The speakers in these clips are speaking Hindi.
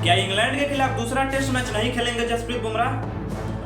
क्या इंग्लैंड के खिलाफ दूसरा टेस्ट मैच नहीं खेलेंगे जसप्रीत बुमराह?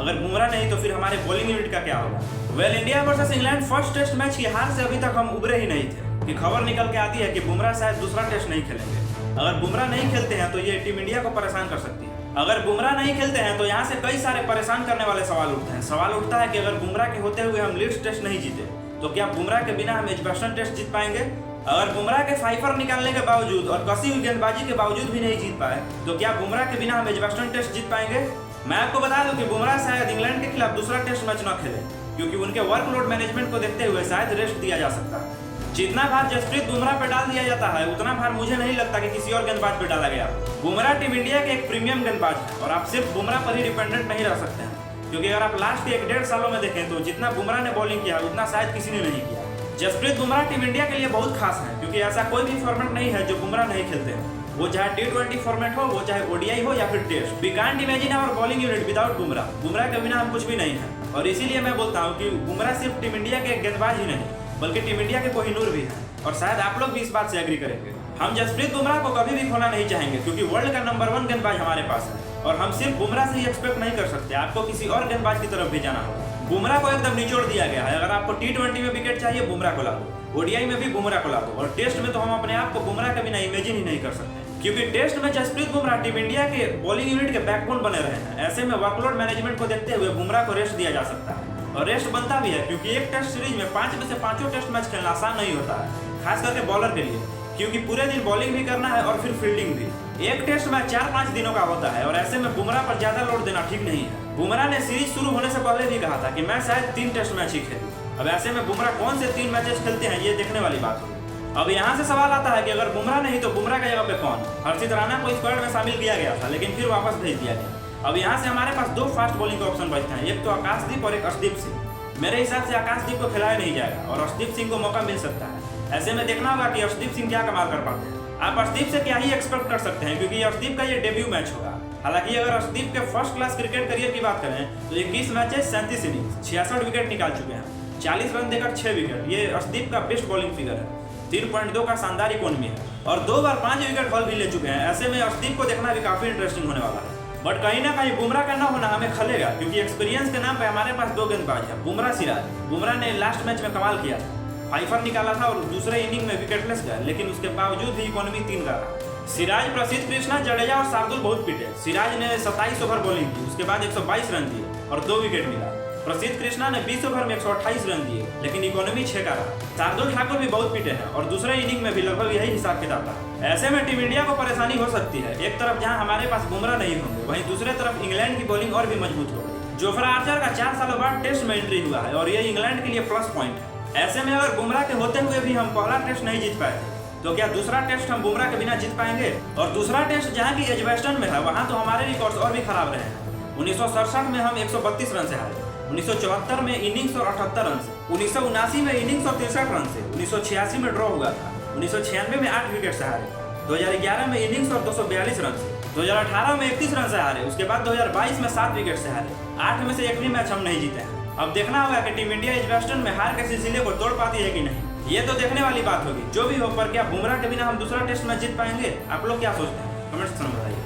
अगर बुमराह नहीं तो फिर हमारे बॉलिंग यूनिट का क्या होगा? Well, India versus England first test match की हार से अभी तक हम उबरे ही नहीं थे कि खबर निकल के आती है कि बुमराह शायद दूसरा टेस्ट नहीं खेलेंगे। अगर बुमराह नहीं खेलते हैं तो ये टीम इंडिया को परेशान कर सकती है। अगर बुमराह नहीं खेलते हैं तो यहाँ से कई सारे परेशान करने वाले सवाल उठते हैं। सवाल उठता है कि अगर बुमराह के होते हुए हम लीड्स टेस्ट नहीं जीते तो क्या बुमराह के बिना हम एजबेस्टन टेस्ट जीत पाएंगे? अगर बुमराह के फाइफर निकालने के बावजूद और कसी हुई गेंदबाजी के बावजूद भी नहीं जीत पाए तो क्या बुमराह के बिना हम एजबेस्टन टेस्ट जीत पाएंगे? मैं आपको बता दूं कि बुमराह शायद इंग्लैंड के खिलाफ दूसरा टेस्ट मैच न खेले क्योंकि उनके वर्कलोड मैनेजमेंट को देखते हुए शायद रेस्ट दिया जा सकता है। जितना भार जसप्रीत बुमराह पे डाल दिया जाता है उतना भार मुझे नहीं लगता कि किसी और गेंदबाज पे डाला गया। बुमराह टीम इंडिया के एक प्रीमियम गेंदबाज है और आप सिर्फ बुमराह पर ही डिपेंडेंट नहीं रह सकते हैं क्योंकि अगर आप लास्ट के 1-1.5 सालों में देखें तो जितना बुमराह ने बॉलिंग किया उतना शायद किसी ने नहीं किया। जसप्रीत बुमराह टीम इंडिया के लिए बहुत खास है क्योंकि ऐसा कोई भी फॉर्मेट नहीं है जो बुमराह नहीं खेलते हैं, वो चाहे T20 फॉर्मेट हो, वो चाहे ODI हो या फिर test. We can't imagine our bowling unit without Bumrah. Bumrah के बिना हम कुछ भी नहीं है और इसीलिए मैं बोलता हूँ कि बुमराह सिर्फ टीम इंडिया के गेंदबाज ही नहीं बल्कि टीम इंडिया के कोहिनूर भी है और शायद आप लोग भी इस बात से एग्री करेंगे। हम जसप्रीत बुमराह को कभी भी खोना नहीं चाहेंगे क्योंकि वर्ल्ड का नंबर 1 गेंदबाज हमारे पास है और हम सिर्फ बुमराह से ही एक्सपेक्ट नहीं कर सकते, आपको किसी और गेंदबाज की तरफ भी जाना होगा। बुमराह को एकदम निचोड़ दिया गया है। अगर आपको T20 में विकेट चाहिए बुमराह को ला दो, ODI में भी बुमराह को ला दो और टेस्ट में तो हम अपने आप को बुमराह के बिना इमेजिन ही नहीं कर सकते क्योंकि टेस्ट में जसप्रीत बुमराह टीम इंडिया के बॉलिंग यूनिट के बैकबोन बने रहे हैं। ऐसे में वर्कलोड मैनेजमेंट को देखते हुए बुमराह को रेस्ट दिया जा सकता है और रेस्ट बनता भी है क्योंकि एक टेस्ट सीरीज में 5 में से 5 टेस्ट मैच खेलना आसान नहीं होता है, खास करके बॉलर के लिए क्योंकि पूरे दिन बॉलिंग भी करना है और फिर फील्डिंग भी। एक टेस्ट मैच 4-5 दिनों का होता है और ऐसे में बुमराह पर ज्यादा लोड देना ठीक नहीं है। बुमराह ने सीरीज शुरू होने से पहले भी कहा था कि मैं शायद 3 टेस्ट मैच ही खेलूं। अब ऐसे में बुमराह कौन से 3 मैचेस खेलते हैं ये देखने वाली बात होगी। अब यहाँ से सवाल आता है कि अगर बुमराह नहीं तो बुमराह की जगह पे कौन? हर्षित राणा को स्क्वाड में शामिल किया गया था लेकिन फिर वापस भेज दिया गया। अब यहाँ से हमारे पास 2 फास्ट बॉलिंग के ऑप्शन बचते हैं, एक तो आकाशदीप और एक अर्शदीप सिंह। मेरे हिसाब से आकाशदीप को खिलाया नहीं जाएगा और अर्शदीप सिंह को मौका मिल सकता है। ऐसे में देखना होगा कि अर्शदीप सिंह क्या कमाल कर पाते हैं। आप अर्शदीप से क्या ही एक्सपेक्ट कर सकते हैं क्योंकि अर्शदीप का ये डेब्यू मैच होगा। हालांकि अगर अर्शदीप के फर्स्ट क्लास क्रिकेट करियर की बात करें तो 21 मैचेस 37 इनिंग्स 66 विकेट निकाल चुके हैं, 40 रन देकर 6 विकेट। ये अर्शदीप का बेस्ट बॉलिंग फिगर है। 3.2 का शानदार इकोनॉमी है और 2 बार 5 विकेट फॉल भी ले चुके हैं। ऐसे में अर्शदीप को देखना भी काफी इंटरेस्टिंग होने वाला है। बट कहीं ना कहीं बुमराह का न होना हमें खलेगा क्योंकि एक्सपीरियंस के नाम पे हमारे पास 2 गेंदबाज है, बुमराह सिराज। बुमराह ने लास्ट मैच में कमाल किया था, फाइफर निकाला था और दूसरे इनिंग में विकेटलेस गया लेकिन उसके बावजूद भी इकोनॉमी 3 का रहा। सिराज, प्रसिद्ध कृष्णा, जडेजा और शार्दुल बहुत पिटे। सिराज ने 27 ओवर बॉलिंग की, उसके बाद 122 रन दिए और 2 विकेट मिला। प्रसिद्ध कृष्णा ने 20 ओवर में 128 रन दिए लेकिन इकोनॉमी 6 का रहा। शार्दुल ठाकुर भी बहुत पिटे हैं और दूसरे इनिंग में भी लगभग यही हिसाब किताब था। ऐसे में टीम इंडिया को परेशानी हो सकती है। एक तरफ जहां हमारे पास बुमराह नहीं होंगे वहीं दूसरे तरफ इंग्लैंड की बॉलिंग और भी मजबूत होगी। जोफ्रा आर्चर का 4 सालों बाद टेस्ट में एंट्री हुआ है और ये इंग्लैंड के लिए प्लस पॉइंट है। ऐसे में अगर बुमराह के होते हुए भी हम पहला टेस्ट नहीं जीत पाए तो क्या दूसरा टेस्ट हम बुमराह के बिना जीत पाएंगे? और दूसरा टेस्ट जहां की एजबेस्टन में है वहां तो हमारे रिकॉर्ड्स और भी खराब रहे हैं। 1967 में हम 132 रन से हारे, 1974 में इनिंग्स और 78 रन से, 1979 में इनिंग्स और 63 रन से, 1986 में ड्रॉ हुआ था, 1996 में 8 विकेट से हारे, 2011 में इनिंग्स और 242 रन से, 2018 में 31 रन से हारे, उसके बाद 2022 में 7 विकेट से हारे। 8 में से एक भी मैच हम नहीं जीते हैं। अब देखना होगा कि टीम इंडिया एजबेस्टन में हार के सिलसिले को तोड़ पाती है कि नहीं, ये तो देखने वाली बात होगी। जो भी हो, पर क्या बुमराह के बिना हम दूसरा टेस्ट मैच जीत पाएंगे? आप लोग क्या सोचते हैं? कमेंट्स में बताइए।